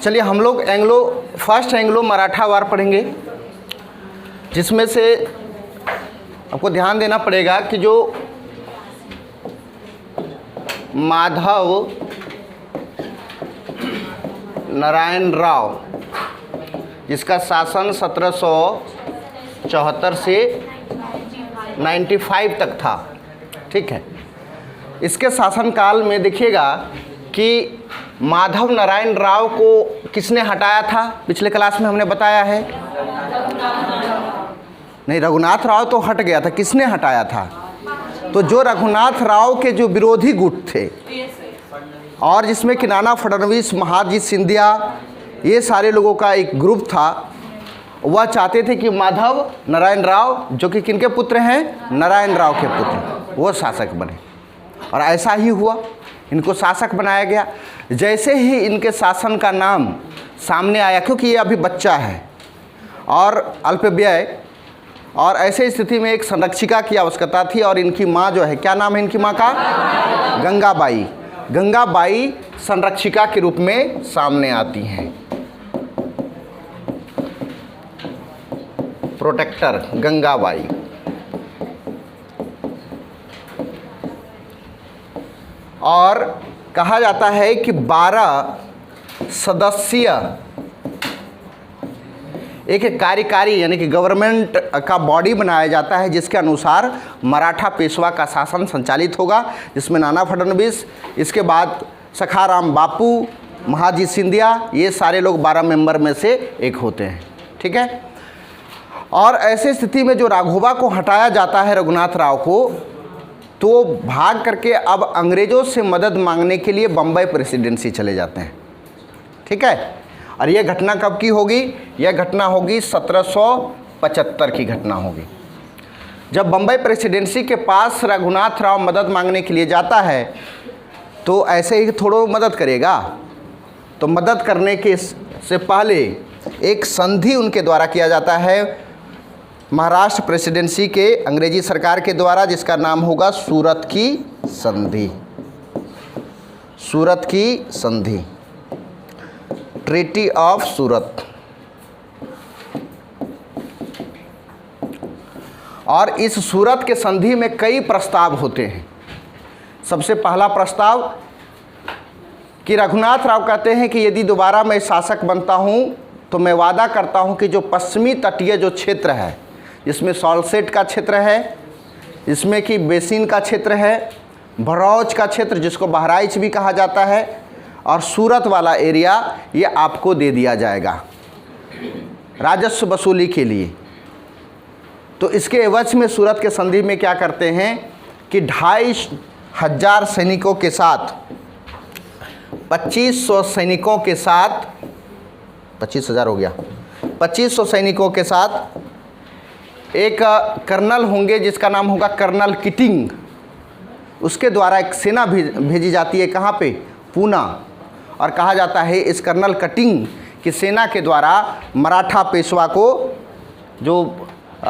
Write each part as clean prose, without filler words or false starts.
चलिए हम लोग फर्स्ट एंग्लो मराठा वार पढ़ेंगे, जिसमें से आपको ध्यान देना पड़ेगा कि जो माधव नारायण राव, जिसका शासन 1774 से 95 तक था, ठीक है। इसके शासनकाल में देखिएगा कि माधव नारायण राव को किसने हटाया था, पिछले क्लास में हमने बताया है। नहीं, रघुनाथ राव तो हट गया था, किसने हटाया था? तो जो रघुनाथ राव के जो विरोधी गुट थे, और जिसमें कि नाना फडणवीस, महादजी सिंधिया, ये सारे लोगों का एक ग्रुप था, वह चाहते थे कि माधव नारायण राव, जो कि किनके पुत्र हैं? नारायण राव के पुत्र, वो शासक बने। और ऐसा ही हुआ, इनको शासक बनाया गया। जैसे ही इनके शासन का नाम सामने आया, क्योंकि ये अभी बच्चा है और अल्पव्यय, और ऐसे स्थिति में एक संरक्षिका की आवश्यकता थी, और इनकी माँ जो है, क्या नाम है इनकी माँ का? गंगाबाई। गंगाबाई संरक्षिका के रूप में सामने आती हैं, प्रोटेक्टर गंगाबाई। और कहा जाता है कि 12 सदस्यीय एक कार्यकारी यानी कि गवर्नमेंट का बॉडी बनाया जाता है, जिसके अनुसार मराठा पेशवा का शासन संचालित होगा, जिसमें नाना फडणवीस, इसके बाद सखाराम बापू, महादजी सिंधिया, ये सारे लोग 12 मेंबर में से एक होते हैं, ठीक है। और ऐसे स्थिति में जो राघोबा को हटाया जाता है, रघुनाथ राव को, तो भाग करके अब अंग्रेज़ों से मदद मांगने के लिए बम्बई प्रेसिडेंसी चले जाते हैं, ठीक है। और यह घटना कब की होगी? यह घटना होगी 1775 की घटना होगी, जब बम्बई प्रेसिडेंसी के पास रघुनाथ राव मदद मांगने के लिए जाता है। तो ऐसे ही थोड़ो मदद करेगा, तो मदद करने के से पहले एक संधि उनके द्वारा किया जाता है, महाराष्ट्र प्रेसिडेंसी के अंग्रेजी सरकार के द्वारा, जिसका नाम होगा सूरत की संधि। सूरत की संधि, ट्रीटी ऑफ सूरत। और इस सूरत के संधि में कई प्रस्ताव होते हैं। सबसे पहला प्रस्ताव कि रघुनाथ राव कहते हैं कि यदि दोबारा मैं शासक बनता हूं, तो मैं वादा करता हूं कि जो पश्चिमी तटीय जो क्षेत्र है, जिसमें सॉल्सेट का क्षेत्र है, जिसमें कि बेसिन का क्षेत्र है, भरौच का क्षेत्र जिसको बहराइच भी कहा जाता है, और सूरत वाला एरिया, ये आपको दे दिया जाएगा राजस्व वसूली के लिए। तो इसके एवज में सूरत के संधि में क्या करते हैं कि 2500 सैनिकों के साथ, 2500 सैनिकों के साथ, 25,000 हो गया, 2500 सैनिकों के साथ एक कर्नल होंगे, जिसका नाम होगा कर्नल किटिंग। उसके द्वारा एक सेना भेजी जाती है, कहाँ पे? पूना। और कहा जाता है इस कर्नल कटिंग की सेना के द्वारा मराठा पेशवा को, जो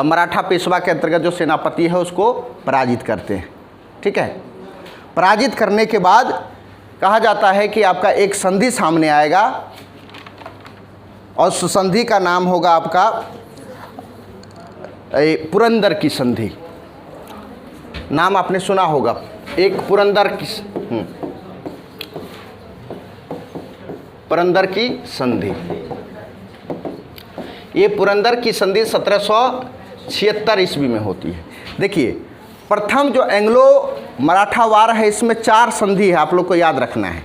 मराठा पेशवा के अंतर्गत जो सेनापति है, उसको पराजित करते हैं, ठीक है। पराजित करने के बाद कहा जाता है कि आपका एक संधि सामने आएगा, और उस संधि का नाम होगा आपका पुरंदर की संधि। नाम आपने सुना होगा, एक पुरंदर की संधि। ये पुरंदर की संधि 1776 ईस्वी में होती है। देखिए, प्रथम जो एंग्लो मराठा वार है, इसमें 4 संधि है, आप लोग को याद रखना है।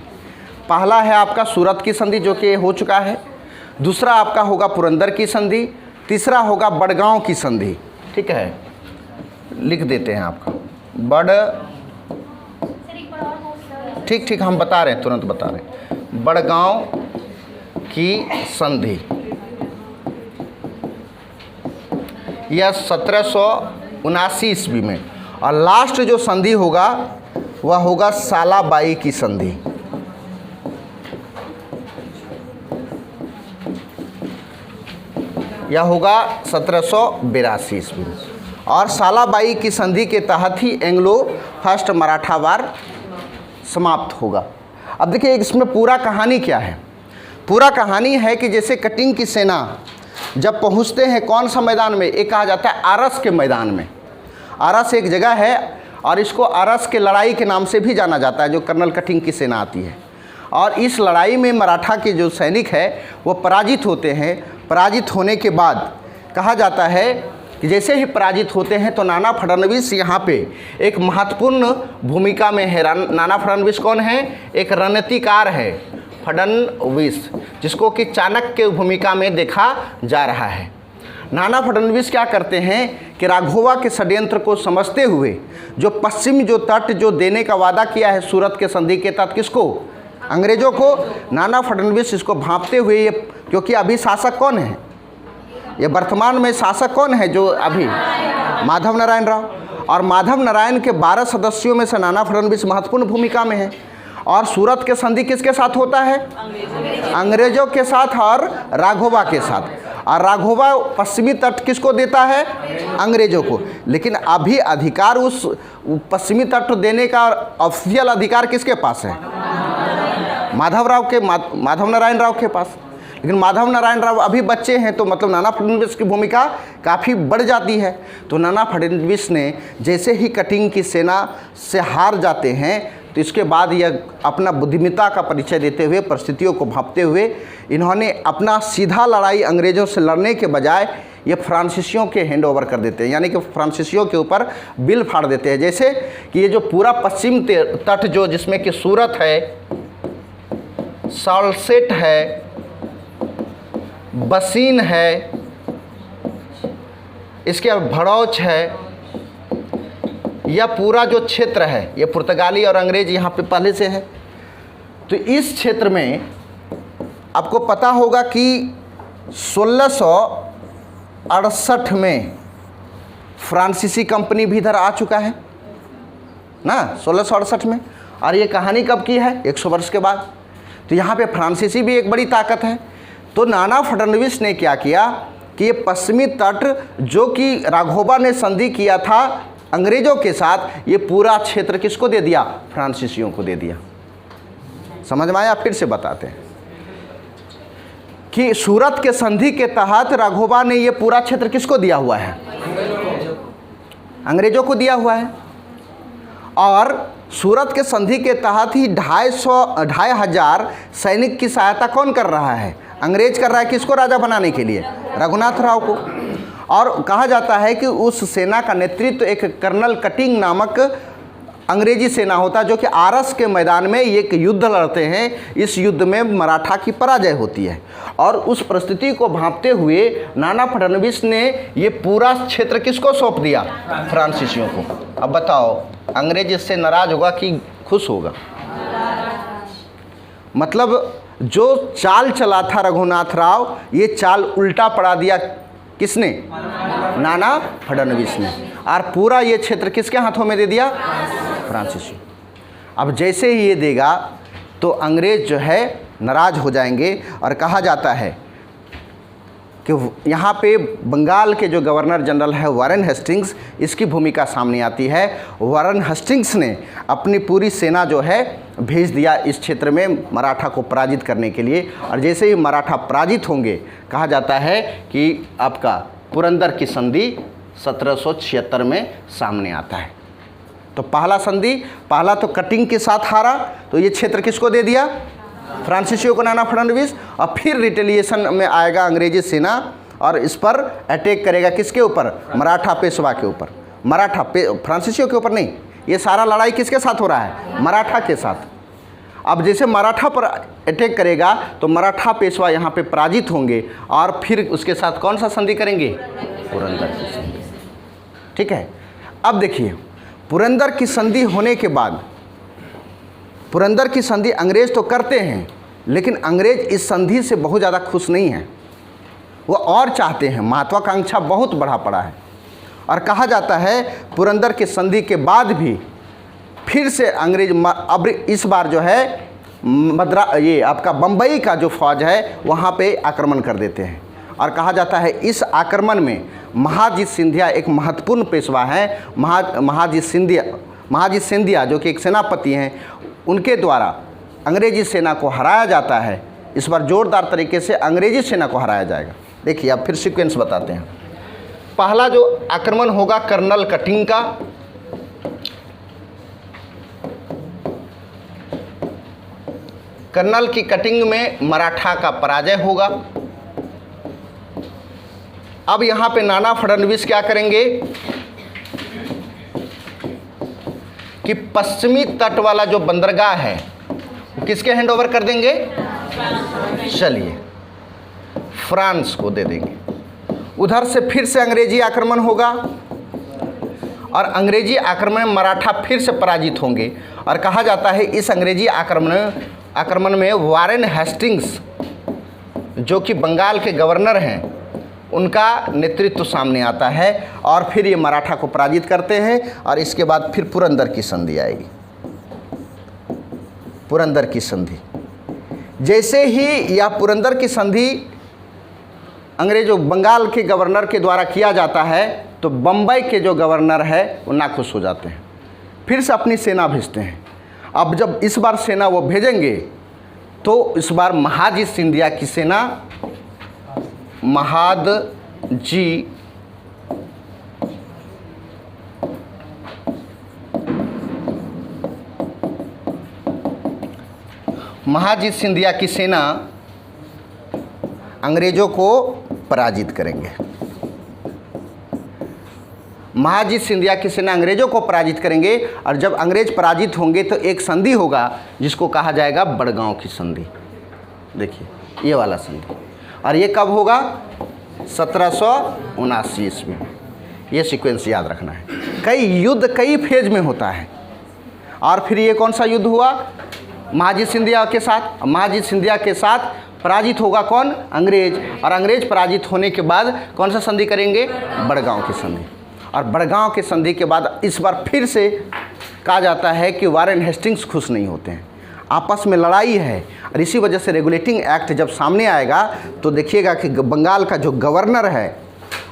पहला है आपका सूरत की संधि, जो कि हो चुका है। दूसरा आपका होगा पुरंदर की संधि। तीसरा होगा बड़गांव की संधि, ठीक है, लिख देते हैं आपका ठीक हम बता रहे हैं, तुरंत बता रहे हैं। बड़गांव की संधि, यह 1779 ईस्वी में। और लास्ट जो संधि होगा वह होगा सालाबाई की संधि। यह होगा 1782 ईस्वी में। और सालाबाई की संधि के तहत ही एंग्लो फर्स्ट मराठा वार समाप्त होगा। अब देखिए इसमें पूरा कहानी क्या है। पूरा कहानी है कि जैसे कटिंग की सेना जब पहुंचते हैं कौन सा मैदान में, एक कहा जाता है आरस के मैदान में। आरस एक जगह है और इसको आरस के लड़ाई के नाम से भी जाना जाता है, जो कर्नल कटिंग की सेना आती है। और इस लड़ाई में मराठा के जो सैनिक है वो पराजित होते हैं। पराजित होने के बाद कहा जाता है कि जैसे ही पराजित होते हैं तो नाना फडणवीस यहाँ पे एक महत्वपूर्ण भूमिका में है। नाना फडणवीस कौन है? एक रणनीतिकार है फडणवीस, जिसको कि चाणक्य की भूमिका में देखा जा रहा है। नाना फडणवीस क्या करते हैं कि राघोवा के षड्यंत्र को समझते हुए जो पश्चिम जो तट जो देने का वादा किया है सूरत के संधि के तहत, किसको? अंग्रेजों को। नाना फडणवीस इसको भांपते हुए ये, क्योंकि अभी शासक कौन है, ये वर्तमान में शासक कौन है जो अभी? माधव नारायण राव। और माधव नारायण के 12 सदस्यों में से नाना फडणवीस महत्वपूर्ण भूमिका में है। और सूरत के संधि किसके साथ होता है? अंग्रेजों के साथ और राघोवा के साथ। और राघोवा पश्चिमी तट किसको देता है? अंग्रेजों को। लेकिन अभी अधिकार उस पश्चिमी तट देने का ऑफिशियल अधिकार किसके पास है? माधव नारायण राव के पास। लेकिन माधव नारायण राव अभी बच्चे हैं, तो मतलब नाना फडणवीस की भूमिका काफ़ी बढ़ जाती है। तो नाना फडणवीस ने जैसे ही कटिंग की सेना से हार जाते हैं तो इसके बाद यह अपना बुद्धिमत्ता का परिचय देते हुए, परिस्थितियों को भांपते हुए, इन्होंने अपना सीधा लड़ाई अंग्रेज़ों से लड़ने के बजाय ये फ्रांसीसियों के हैंड ओवर कर देते हैं, यानी कि फ्रांसीसियों के ऊपर बिल फाड़ देते हैं। जैसे कि ये जो पूरा पश्चिम तट जो जिसमें कि सूरत है, साल्सेट है, बसीन है, इसके भड़ौच है, यह पूरा जो क्षेत्र है ये पुर्तगाली और अंग्रेज यहाँ पे पहले से है। तो इस क्षेत्र में आपको पता होगा कि 1668 में फ्रांसीसी कंपनी भी इधर आ चुका है ना, 1668 में। और ये कहानी कब की है? 100 वर्ष के बाद। तो यहाँ पे फ्रांसीसी भी एक बड़ी ताकत है। तो नाना फडणवीस ने क्या किया कि ये पश्चिमी तट जो कि राघोवा ने संधि किया था अंग्रेजों के साथ, ये पूरा क्षेत्र किसको दे दिया? फ्रांसीसियों को दे दिया। समझ में आया? फिर से बताते हैं कि सूरत के संधि के तहत राघोवा ने ये पूरा क्षेत्र किसको दिया हुआ है? अंग्रेजों को दिया हुआ है। और सूरत के संधि के तहत ही 2,500 सैनिक की सहायता कौन कर रहा है? अंग्रेज कर रहा है। किसको राजा बनाने के लिए? रघुनाथ राव को। और कहा जाता है कि उस सेना का नेतृत्व एक कर्नल कटिंग नामक अंग्रेजी सेना होता है, जो कि आरस के मैदान में एक युद्ध लड़ते हैं। इस युद्ध में मराठा की पराजय होती है। और उस परिस्थिति को भांपते हुए नाना फडणवीस ने ये पूरा क्षेत्र किसको सौंप दिया? फ्रांसीसियों को। अब बताओ, अंग्रेज इससे नाराज होगा कि खुश होगा? मतलब जो चाल चला था रघुनाथ राव, ये चाल उल्टा पड़ा दिया किसने? नाना फडणवीस ने। और पूरा ये क्षेत्र किसके हाथों में दे दिया? फ्रांसीसी। अब जैसे ही ये देगा तो अंग्रेज जो है नाराज हो जाएंगे। और कहा जाता है कि यहाँ पे बंगाल के जो गवर्नर जनरल है वारेन हेस्टिंग्स, इसकी भूमिका सामने आती है। वारेन हेस्टिंग्स ने अपनी पूरी सेना जो है भेज दिया इस क्षेत्र में मराठा को पराजित करने के लिए। और जैसे ही मराठा पराजित होंगे, कहा जाता है कि आपका पुरंदर की संधि 1776 में सामने आता है। तो पहला संधि, पहला तो कटिंग के साथ हारा, तो ये क्षेत्र किसको दे दिया? फ्रांसीसियों को, नाना फडणवीस। और फिर रिटेलिएशन में आएगा अंग्रेजी सेना और इस पर अटैक करेगा। किसके ऊपर? मराठा पेशवा के ऊपर। फ्रांसीसियों के ऊपर नहीं, ये सारा लड़ाई किसके साथ हो रहा है? मराठा के साथ। अब जैसे मराठा पर अटैक करेगा तो मराठा पेशवा यहाँ पे पराजित होंगे और फिर उसके साथ कौन सा संधि करेंगे? पुरंदर की संधि। ठीक है। अब देखिए, पुरंदर की संधि होने के बाद, पुरंदर की संधि अंग्रेज तो करते हैं, लेकिन अंग्रेज इस संधि से बहुत ज़्यादा खुश नहीं हैं। वो और चाहते हैं, महत्वाकांक्षा बहुत बढ़ा पड़ा है। और कहा जाता है पुरंदर की संधि के बाद भी फिर से अंग्रेज अब इस बार जो है ये आपका बम्बई का जो फौज है वहाँ पे आक्रमण कर देते हैं। और कहा जाता है इस आक्रमण में महाजीत सिंधिया एक महत्वपूर्ण पेशवा हैं। महाजीत सिंधिया जो कि एक सेनापति हैं, उनके द्वारा अंग्रेजी सेना को हराया जाता है। इस बार जोरदार तरीके से अंग्रेजी सेना को हराया जाएगा। देखिए अब फिर सीक्वेंस बताते हैं। पहला जो आक्रमण होगा कर्नल कटिंग का, कर्नल की कटिंग में मराठा का पराजय होगा। अब यहां पे नाना फडणवीस क्या करेंगे कि पश्चिमी तट वाला जो बंदरगाह है वो किसके हैंड ओवर कर देंगे, चलिए फ्रांस को दे देंगे। उधर से फिर से अंग्रेजी आक्रमण होगा और अंग्रेजी आक्रमण में मराठा फिर से पराजित होंगे और कहा जाता है इस अंग्रेजी आक्रमण में वारेन हेस्टिंग्स जो कि बंगाल के गवर्नर हैं उनका नेतृत्व सामने आता है और फिर ये मराठा को पराजित करते हैं और इसके बाद फिर पुरंदर की संधि आएगी। पुरंदर की संधि, जैसे ही यह पुरंदर की संधि अंग्रेजों बंगाल के गवर्नर के द्वारा किया जाता है तो बम्बई के जो गवर्नर है वो नाखुश हो जाते हैं, फिर से अपनी सेना भेजते हैं। अब जब इस बार सेना वो भेजेंगे तो इस बार महाजी सिंधिया की सेना, महाजी सिंधिया की सेना अंग्रेजों को पराजित करेंगे। महाजी सिंधिया की सेना अंग्रेजों को पराजित करेंगे और जब अंग्रेज पराजित होंगे तो एक संधि होगा जिसको कहा जाएगा बड़गांव की संधि। देखिए ये वाला संधि, और ये कब होगा, 1779 ईस्वी में। ये सीक्वेंस याद रखना है। कई युद्ध कई फेज में होता है। और फिर ये कौन सा युद्ध हुआ, महाजी सिंधिया के साथ। महाजी सिंधिया के साथ पराजित होगा कौन, अंग्रेज, और अंग्रेज पराजित होने के बाद कौन सा संधि करेंगे, बड़गांव की संधि। और बड़गांव की संधि के बाद इस बार फिर से कहा जाता है कि वारेन हेस्टिंग्स खुश नहीं होते हैं, आपस में लड़ाई है और इसी वजह से रेगुलेटिंग एक्ट जब सामने आएगा तो देखिएगा कि बंगाल का जो गवर्नर है,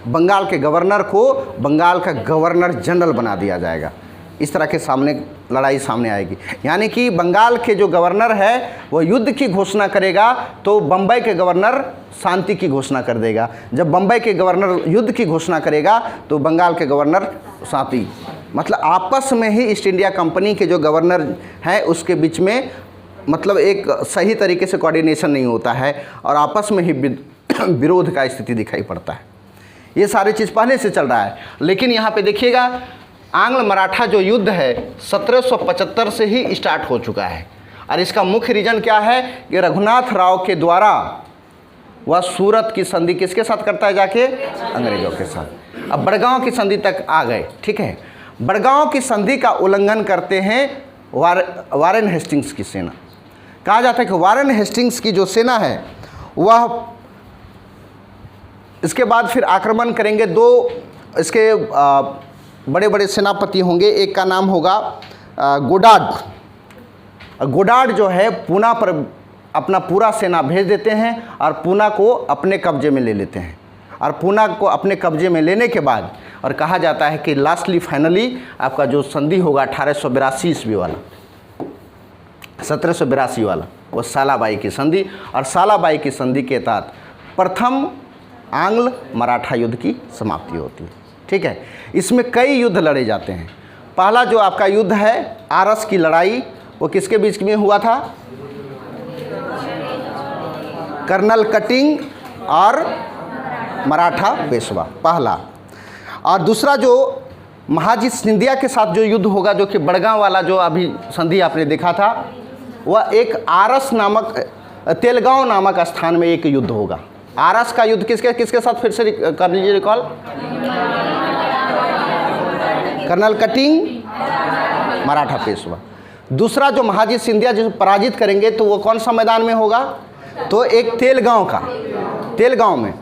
बंगाल के गवर्नर को बंगाल का गवर्नर जनरल बना दिया जाएगा। इस तरह के सामने लड़ाई सामने आएगी, यानी कि बंगाल के जो गवर्नर है वो युद्ध की घोषणा करेगा तो बम्बई के गवर्नर शांति की घोषणा कर देगा। जब बम्बई के गवर्नर युद्ध की घोषणा करेगा तो बंगाल के गवर्नर शांति, मतलब आपस में ही ईस्ट इंडिया कंपनी के जो गवर्नर हैं उसके बीच में मतलब एक सही तरीके से कोऑर्डिनेशन नहीं होता है और आपस में ही विरोध का स्थिति दिखाई पड़ता है। ये सारी चीज़ पहले से चल रहा है। लेकिन यहाँ पे देखिएगा आंग्ल मराठा जो युद्ध है 1775 से ही स्टार्ट हो चुका है और इसका मुख्य रीज़न क्या है कि रघुनाथ राव के द्वारा वह सूरत की संधि किसके साथ करता है, जाके अंग्रेजों के साथ। अब बड़गांव की संधि तक आ गए, ठीक है। बड़गांव की संधि का उल्लंघन करते हैं वारेन हेस्टिंग्स की सेना। कहा जाता है कि वारेन हेस्टिंग्स की जो सेना है वह इसके बाद फिर आक्रमण करेंगे। दो इसके बड़े बड़े सेनापति होंगे, एक का नाम होगा गोडार्ड। गोडार्ड जो है पूना पर अपना पूरा सेना भेज देते हैं और पूना को अपने कब्जे में ले लेते हैं। और पूना को अपने कब्जे में लेने के बाद और कहा जाता है कि लास्टली फाइनली आपका जो संधि होगा 1882 ईस्वी वाला, 1782 वाला, वो सालाबाई की संधि। और सालाबाई की संधि के तहत प्रथम आंग्ल मराठा युद्ध की समाप्ति होती है, ठीक है। इसमें कई युद्ध लड़े जाते हैं। पहला जो आपका युद्ध है आरस की लड़ाई, वो किसके बीच में हुआ था, कर्नल कटिंग और मराठा पेशवा, पहला। और दूसरा जो महाजी सिंधिया के साथ जो युद्ध होगा, जो कि बड़गांव वाला जो अभी संधि आपने देखा था, वह एक आरस नामक तेलगांव नामक स्थान में एक युद्ध होगा। आरस का युद्ध किसके साथ, फिर से कर लीजिए recall, Colonel Keating, Maratha Peshwa. दूसरा जो महाजी सिंधिया जो पराजित करेंगे तो वो कौन सा मैदान में होगा, तो एक तेलगांव में।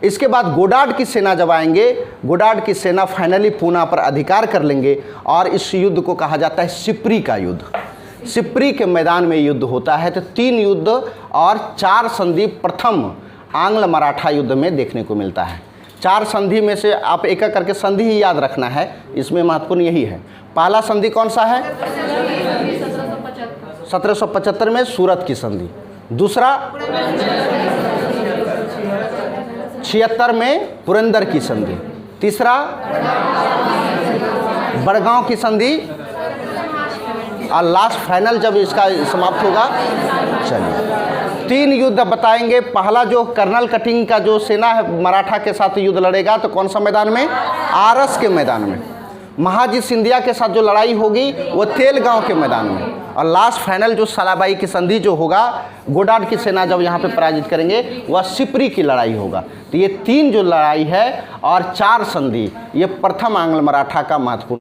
इसके बाद गोडार्ड की सेना जब आएंगे, गोडार्ड की सेना फाइनली पूना पर अधिकार कर लेंगे और इस युद्ध को कहा जाता है सिप्री का युद्ध। सिप्री के मैदान में युद्ध होता है। तो 3 युद्ध और 4 संधि प्रथम आंग्ल मराठा युद्ध में देखने को मिलता है। 4 संधि में से आप एक एक करके संधि ही याद रखना है, इसमें महत्वपूर्ण यही है। पहला संधि कौन सा है, 1775 में सूरत की संधि, दूसरा 76 में पुरंदर की संधि, तीसरा बड़गांव की संधि, और लास्ट फाइनल जब इसका समाप्त होगा। चलिए 3 युद्ध बताएंगे। पहला जो कर्नल कटिंग का जो सेना है मराठा के साथ युद्ध लड़ेगा तो कौन सा मैदान में? आरस के मैदान में। महाजी सिंधिया के साथ जो लड़ाई होगी वो तेलगांव के मैदान में। और लास्ट फाइनल जो सलाबाई की संधि जो होगा, गोडार्ड की सेना जब यहाँ पे पराजित करेंगे, वह सिपरी की लड़ाई होगा। तो ये 3 जो लड़ाई है और 4 संधि, ये प्रथम आंग्ल मराठा का महत्वपूर्ण